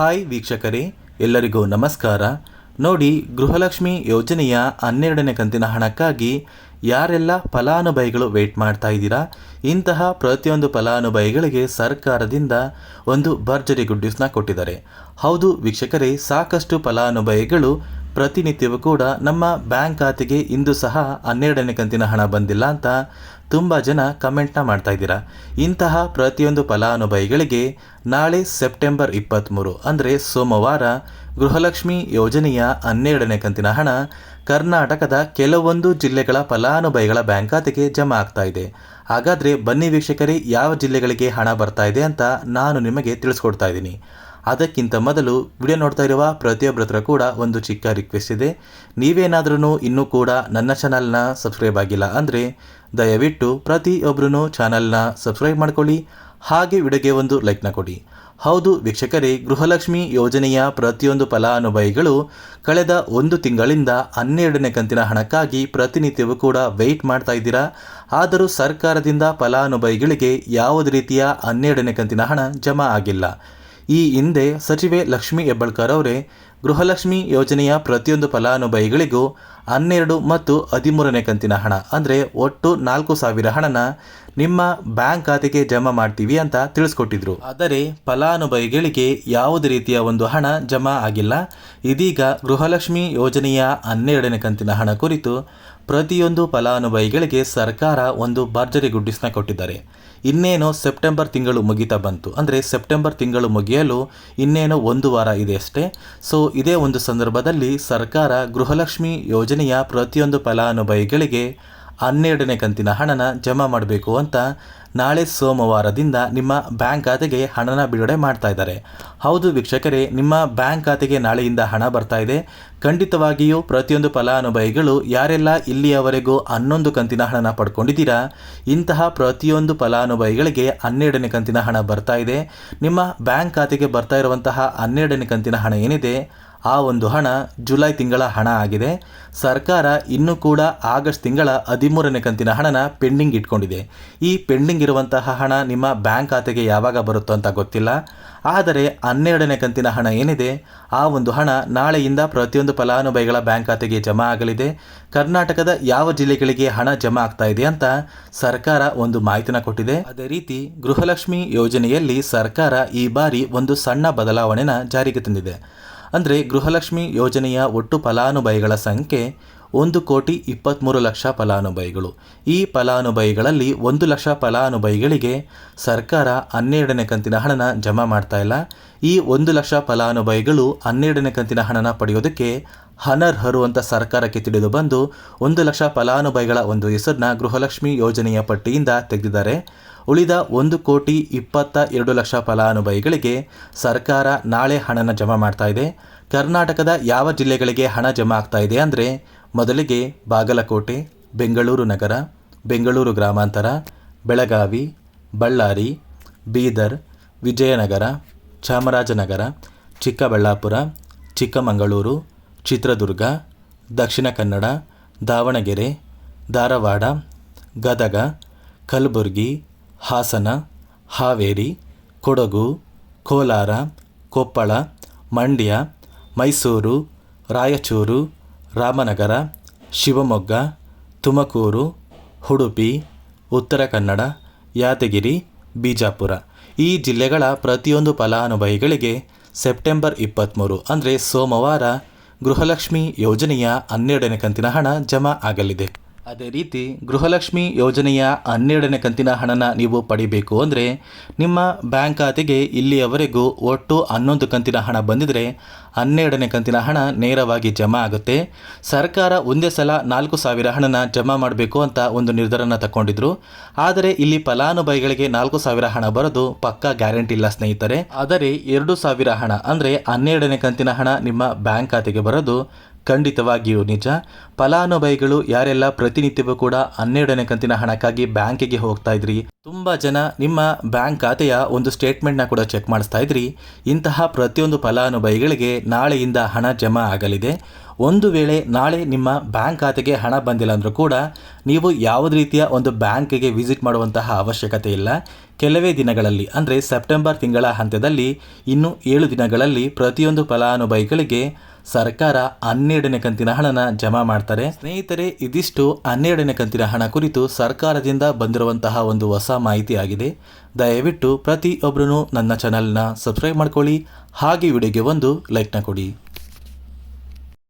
Hi ವೀಕ್ಷಕರೇ, ಎಲ್ಲರಿಗೂ ನಮಸ್ಕಾರ. ನೋಡಿ, ಗೃಹಲಕ್ಷ್ಮಿ ಯೋಜನೆಯ 12ನೇ ಕಂತಿನ ಹಣಕ್ಕಾಗಿ ಯಾರೆಲ್ಲ ಫಲಾನುಭವಿಗಳು ವೇಟ್ ಮಾಡ್ತಾ ಇದ್ದೀರಾ, ಇಂತಹ ಪ್ರತಿಯೊಂದು ಫಲಾನುಭವಿಗಳಿಗೆ ಸರ್ಕಾರದಿಂದ ಒಂದು ಭರ್ಜರಿ ಗುಡ್ ನ್ಯೂಸ್ನ ಕೊಟ್ಟಿದ್ದಾರೆ. ಹೌದು ವೀಕ್ಷಕರೇ, ಸಾಕಷ್ಟು ಫಲಾನುಭವಿಗಳು ಪ್ರತಿನಿತ್ಯವೂ ಕೂಡ ನಮ್ಮ ಬ್ಯಾಂಕ್ ಖಾತೆಗೆ ಇಂದು ಸಹ 12ನೇ ಕಂತಿನ ಹಣ ಬಂದಿಲ್ಲ ಅಂತ ತುಂಬ ಜನ ಕಮೆಂಟ್ನ ಮಾಡ್ತಾ ಇದ್ದೀರಾ. ಇಂತಹ ಪ್ರತಿಯೊಂದು ಫಲಾನುಭವಿಗಳಿಗೆ ನಾಳೆ ಸೆಪ್ಟೆಂಬರ್ 23 ಅಂದರೆ ಸೋಮವಾರ ಗೃಹಲಕ್ಷ್ಮಿ ಯೋಜನೆಯ 12ನೇ ಕಂತಿನ ಹಣ ಕರ್ನಾಟಕದ ಕೆಲವೊಂದು ಜಿಲ್ಲೆಗಳ ಫಲಾನುಭವಿಗಳ ಬ್ಯಾಂಕ್ ಖಾತೆಗೆ ಜಮಾ ಆಗ್ತಾ ಇದೆ. ಹಾಗಾದರೆ ಬನ್ನಿ ವೀಕ್ಷಕರೇ, ಯಾವ ಜಿಲ್ಲೆಗಳಿಗೆ ಹಣ ಬರ್ತಾ ಇದೆ ಅಂತ ನಾನು ನಿಮಗೆ ತಿಳಿಸ್ಕೊಡ್ತಾ ಇದ್ದೀನಿ. ಅದಕ್ಕಿಂತ ಮೊದಲು ವಿಡಿಯೋ ನೋಡ್ತಾ ಇರುವ ಪ್ರತಿಯೊಬ್ಬರ ಹತ್ರ ಕೂಡ ಒಂದು ಚಿಕ್ಕ ರಿಕ್ವೆಸ್ಟ್ ಇದೆ. ನೀವೇನಾದ್ರೂ ಇನ್ನೂ ಕೂಡ ನನ್ನ ಚಾನಲ್ನ ಸಬ್ಸ್ಕ್ರೈಬ್ ಆಗಿಲ್ಲ ಅಂದರೆ ದಯವಿಟ್ಟು ಪ್ರತಿಯೊಬ್ಬರೂ ಚಾನಲ್ನ ಸಬ್ಸ್ಕ್ರೈಬ್ ಮಾಡ್ಕೊಳ್ಳಿ, ಹಾಗೆ ವಿಡಿಯೋಗೆ ಒಂದು ಲೈಕ್ನ ಕೊಡಿ. ಹೌದು ವೀಕ್ಷಕರೇ, ಗೃಹಲಕ್ಷ್ಮಿ ಯೋಜನೆಯ ಪ್ರತಿಯೊಂದು ಫಲಾನುಭವಿಗಳು ಕಳೆದ ಒಂದು ತಿಂಗಳಿಂದ 12ನೇ ಕಂತಿನ ಹಣಕ್ಕಾಗಿ ಪ್ರತಿನಿತ್ಯವೂ ಕೂಡ ವೆಯ್ಟ್ ಮಾಡ್ತಾ ಇದ್ದೀರಾ. ಆದರೂ ಸರ್ಕಾರದಿಂದ ಫಲಾನುಭವಿಗಳಿಗೆ ಯಾವುದೇ ರೀತಿಯ 12ನೇ ಕಂತಿನ ಹಣ ಜಮಾ ಆಗಿಲ್ಲ. ಈ ಹಿಂದೆ ಸಚಿವೆ ಲಕ್ಷ್ಮೀ ಹೆಬ್ಬಾಳ್ಕರ್ ಅವರೇ ಗೃಹಲಕ್ಷ್ಮಿ ಯೋಜನೆಯ ಪ್ರತಿಯೊಂದು ಫಲಾನುಭವಿಗಳಿಗೂ 12 ಮತ್ತು 13ನೇ ಕಂತಿನ ಹಣ ಅಂದರೆ ಒಟ್ಟು 4,000 ಹಣನ ನಿಮ್ಮ ಬ್ಯಾಂಕ್ ಖಾತೆಗೆ ಜಮಾ ಮಾಡ್ತೀವಿ ಅಂತ ತಿಳಿಸ್ಕೊಟ್ಟಿದ್ರು. ಆದರೆ ಫಲಾನುಭವಿಗಳಿಗೆ ಯಾವುದೇ ರೀತಿಯ ಒಂದು ಹಣ ಜಮಾ ಆಗಿಲ್ಲ. ಇದೀಗ ಗೃಹಲಕ್ಷ್ಮಿ ಯೋಜನೆಯ 12ನೇ ಕಂತಿನ ಹಣ ಕುರಿತು ಪ್ರತಿಯೊಂದು ಫಲಾನುಭವಿಗಳಿಗೆ ಸರ್ಕಾರ ಒಂದು ಭರ್ಜರಿ ಗುಡ್ ನ್ಯೂಸ್ನ ಕೊಟ್ಟಿದ್ದಾರೆ. ಇನ್ನೇನು ಸೆಪ್ಟೆಂಬರ್ ತಿಂಗಳು ಮುಗಿತಾ ಬಂತು, ಅಂದರೆ ಸೆಪ್ಟೆಂಬರ್ ತಿಂಗಳು ಮುಗಿಯಲು ಇನ್ನೇನು ಒಂದು ವಾರ ಇದೆ ಅಷ್ಟೇ. ಸೊ ಇದೇ ಒಂದು ಸಂದರ್ಭದಲ್ಲಿ ಸರ್ಕಾರ ಗೃಹಲಕ್ಷ್ಮಿ ಯೋಜನೆಯ ಪ್ರತಿಯೊಂದು ಫಲಾನುಭವಿಗಳಿಗೆ 12ನೇ ಕಂತಿನ ಹಣನ ಜಮಾ ಮಾಡಬೇಕು ಅಂತ ನಾಳೆ ಸೋಮವಾರದಿಂದ ನಿಮ್ಮ ಬ್ಯಾಂಕ್ ಖಾತೆಗೆ ಹಣನ ಬಿಡುಗಡೆ ಮಾಡ್ತಾ ಇದ್ದಾರೆ. ಹೌದು ವೀಕ್ಷಕರೇ, ನಿಮ್ಮ ಬ್ಯಾಂಕ್ ಖಾತೆಗೆ ನಾಳೆಯಿಂದ ಹಣ ಬರ್ತಾ ಇದೆ. ಖಂಡಿತವಾಗಿಯೂ ಪ್ರತಿಯೊಂದು ಫಲಾನುಭವಿಗಳು ಯಾರೆಲ್ಲ ಇಲ್ಲಿಯವರೆಗೂ 11 ಕಂತಿನ ಹಣನ ಪಡ್ಕೊಂಡಿದ್ದೀರಾ, ಇಂತಹ ಪ್ರತಿಯೊಂದು ಫಲಾನುಭವಿಗಳಿಗೆ 12ನೇ ಕಂತಿನ ಹಣ ಬರ್ತಾ ಇದೆ. ನಿಮ್ಮ ಬ್ಯಾಂಕ್ ಖಾತೆಗೆ ಬರ್ತಾ ಇರುವಂತಹ 12ನೇ ಕಂತಿನ ಹಣ ಏನಿದೆ, ಆ ಒಂದು ಹಣ ಜುಲೈ ತಿಂಗಳ ಹಣ ಆಗಿದೆ. ಸರ್ಕಾರ ಇನ್ನೂ ಕೂಡ ಆಗಸ್ಟ್ ತಿಂಗಳ 13ನೇ ಕಂತಿನ ಹಣನ ಪೆಂಡಿಂಗ್ ಇಟ್ಕೊಂಡಿದೆ. ಈ ಪೆಂಡಿಂಗ್ ಇರುವಂತಹ ಹಣ ನಿಮ್ಮ ಬ್ಯಾಂಕ್ ಖಾತೆಗೆ ಯಾವಾಗ ಬರುತ್ತೋ ಅಂತ ಗೊತ್ತಿಲ್ಲ. ಆದರೆ 12ನೇ ಕಂತಿನ ಹಣ ಏನಿದೆ, ಆ ಒಂದು ಹಣ ನಾಳೆಯಿಂದ ಪ್ರತಿಯೊಂದು ಫಲಾನುಭವಿಗಳ ಬ್ಯಾಂಕ್ ಖಾತೆಗೆ ಜಮಾ ಆಗಲಿದೆ. ಕರ್ನಾಟಕದ ಯಾವ ಜಿಲ್ಲೆಗಳಿಗೆ ಹಣ ಜಮಾ ಆಗ್ತಾ ಇದೆ ಅಂತ ಸರ್ಕಾರ ಒಂದು ಮಾಹಿತಿನ ಕೊಟ್ಟಿದೆ. ಅದೇ ರೀತಿ ಗೃಹಲಕ್ಷ್ಮಿ ಯೋಜನೆಯಲ್ಲಿ ಸರ್ಕಾರ ಈ ಬಾರಿ ಒಂದು ಸಣ್ಣ ಬದಲಾವಣೆನ ಜಾರಿಗೆ ತಂದಿದೆ. ಅಂದರೆ ಗೃಹಲಕ್ಷ್ಮಿ ಯೋಜನೆಯ ಒಟ್ಟು ಫಲಾನುಭವಿಗಳ ಸಂಖ್ಯೆ 1,23,00,000 ಫಲಾನುಭವಿಗಳು. ಈ ಫಲಾನುಭವಿಗಳಲ್ಲಿ 1,00,000 ಫಲಾನುಭವಿಗಳಿಗೆ ಸರ್ಕಾರ 12ನೇ ಕಂತಿನ ಹಣನ ಜಮಾ ಮಾಡ್ತಾ ಇಲ್ಲ. ಈ 1,00,000 ಫಲಾನುಭವಿಗಳು 12ನೇ ಕಂತಿನ ಹಣನ ಪಡೆಯೋದಕ್ಕೆ ಅನರ್ಹರು ಅಂತ ಸರ್ಕಾರಕ್ಕೆ ತಿಳಿದು ಬಂದು 1,00,000 ಫಲಾನುಭವಿಗಳ ಒಂದು ಹೆಸರನ್ನ ಗೃಹಲಕ್ಷ್ಮಿ ಯೋಜನೆಯ ಪಟ್ಟಿಯಿಂದ ತೆಗೆದಿದ್ದಾರೆ. ಉಳಿದ 1,22,00,000 ಫಲಾನುಭವಿಗಳಿಗೆ ಸರ್ಕಾರ ನಾಳೆ ಹಣನ ಜಮಾ ಮಾಡ್ತಾ ಇದೆ. ಕರ್ನಾಟಕದ ಯಾವ ಜಿಲ್ಲೆಗಳಿಗೆ ಹಣ ಜಮಾ ಆಗ್ತಾ ಇದೆ ಅಂದರೆ, ಮೊದಲಿಗೆ ಬಾಗಲಕೋಟೆ, ಬೆಂಗಳೂರು ನಗರ, ಬೆಂಗಳೂರು ಗ್ರಾಮಾಂತರ, ಬೆಳಗಾವಿ, ಬಳ್ಳಾರಿ, ಬೀದರ್, ವಿಜಯನಗರ, ಚಾಮರಾಜನಗರ, ಚಿಕ್ಕಬಳ್ಳಾಪುರ, ಚಿಕ್ಕಮಗಳೂರು, ಚಿತ್ರದುರ್ಗ, ದಕ್ಷಿಣ ಕನ್ನಡ, ದಾವಣಗೆರೆ, ಧಾರವಾಡ, ಗದಗ, ಕಲಬುರಗಿ, ಹಾಸನ, ಹಾವೇರಿ, ಕೊಡಗು, ಕೋಲಾರ, ಕೊಪ್ಪಳ, ಮಂಡ್ಯ, ಮೈಸೂರು, ರಾಯಚೂರು, ರಾಮನಗರ, ಶಿವಮೊಗ್ಗ, ತುಮಕೂರು, ಉಡುಪಿ, ಉತ್ತರ ಕನ್ನಡ, ಯಾದಗಿರಿ, ಬಿಜಾಪುರ ಈ ಜಿಲ್ಲೆಗಳ ಪ್ರತಿಯೊಂದು ಫಲಾನುಭವಿಗಳಿಗೆ ಸೆಪ್ಟೆಂಬರ್ 23 ಅಂದರೆ ಸೋಮವಾರ ಗೃಹಲಕ್ಷ್ಮಿ ಯೋಜನೆಯ 12ನೇ ಕಂತಿನ ಹಣ ಜಮಾ ಆಗಲಿದೆ. ಅದೇ ರೀತಿ ಗೃಹಲಕ್ಷ್ಮಿ ಯೋಜನೆಯ 12ನೇ ಕಂತಿನ ಹಣನ ನೀವು ಪಡಿಬೇಕು ಅಂದರೆ ನಿಮ್ಮ ಬ್ಯಾಂಕ್ ಖಾತೆಗೆ ಇಲ್ಲಿಯವರೆಗೂ ಒಟ್ಟು 11 ಕಂತಿನ ಹಣ ಬಂದಿದ್ದರೆ 12ನೇ ಕಂತಿನ ಹಣ ನೇರವಾಗಿ ಜಮಾ ಆಗುತ್ತೆ. ಸರ್ಕಾರ ಒಂದೇ ಸಲ 4,000 ಹಣನ ಜಮಾ ಮಾಡಬೇಕು ಅಂತ ಒಂದು ನಿರ್ಧಾರನ ತಗೊಂಡಿದ್ರು. ಆದರೆ ಇಲ್ಲಿ ಫಲಾನುಭವಿಗಳಿಗೆ 4,000 ಹಣ ಬರೋದು ಪಕ್ಕಾ ಗ್ಯಾರಂಟಿ ಇಲ್ಲ ಸ್ನೇಹಿತರೆ. ಆದರೆ 2,000 ಹಣ ಅಂದರೆ 12ನೇ ಕಂತಿನ ಹಣ ನಿಮ್ಮ ಬ್ಯಾಂಕ್ ಖಾತೆಗೆ ಬರೋದು ಖಂಡಿತವಾಗಿಯೂ ನಿಜ. ಫಲಾನುಭವಿಗಳು ಯಾರೆಲ್ಲ ಪ್ರತಿನಿತ್ಯವೂ ಕೂಡ 12ನೇ ಕಂತಿನ ಹಣಕ್ಕಾಗಿ ಬ್ಯಾಂಕಿಗೆ ಹೋಗ್ತಾ ಇದ್ರಿ, ತುಂಬ ಜನ ನಿಮ್ಮ ಬ್ಯಾಂಕ್ ಖಾತೆಯ ಒಂದು ಸ್ಟೇಟ್ಮೆಂಟ್ನ ಕೂಡ ಚೆಕ್ ಮಾಡಿಸ್ತಾ ಇದ್ರಿ. ಇಂತಹ ಪ್ರತಿಯೊಂದು ಫಲಾನುಭವಿಗಳಿಗೆ ನಾಳೆಯಿಂದ ಹಣ ಜಮಾ ಆಗಲಿದೆ. ಒಂದು ವೇಳೆ ನಾಳೆ ನಿಮ್ಮ ಬ್ಯಾಂಕ್ ಖಾತೆಗೆ ಹಣ ಬಂದಿಲ್ಲ ಅಂದರೂ ಕೂಡ ನೀವು ಯಾವುದೇ ರೀತಿಯ ಒಂದು ಬ್ಯಾಂಕಿಗೆ ವಿಸಿಟ್ ಮಾಡುವಂತಹ ಅವಶ್ಯಕತೆ ಇಲ್ಲ. ಕೆಲವೇ ದಿನಗಳಲ್ಲಿ ಅಂದರೆ ಸೆಪ್ಟೆಂಬರ್ ತಿಂಗಳ ಹಂತದಲ್ಲಿ ಇನ್ನು 7 ದಿನಗಳಲ್ಲಿ ಪ್ರತಿಯೊಂದು ಫಲಾನುಭವಿಗಳಿಗೆ ಸರ್ಕಾರ 12ನೇ ಕಂತಿನ ಹಣನ ಜಮಾ ಮಾಡ್ತಾರೆ. ಸ್ನೇಹಿತರೆ, ಇದಿಷ್ಟು 12ನೇ ಕಂತಿನ ಹಣ ಕುರಿತು ಸರ್ಕಾರದಿಂದ ಬಂದಿರುವಂತಹ ಒಂದು ಹೊಸ ಮಾಹಿತಿ ಆಗಿದೆ. ದಯವಿಟ್ಟು ಪ್ರತಿಯೊಬ್ಬರೂ ನನ್ನ ಚಾನಲ್ನ ಸಬ್ಸ್ಕ್ರೈಬ್ ಮಾಡ್ಕೊಳ್ಳಿ, ಹಾಗೆ ವಿಡಿಯೋಗೆ ಒಂದು ಲೈಕ್ನ ಕೊಡಿ.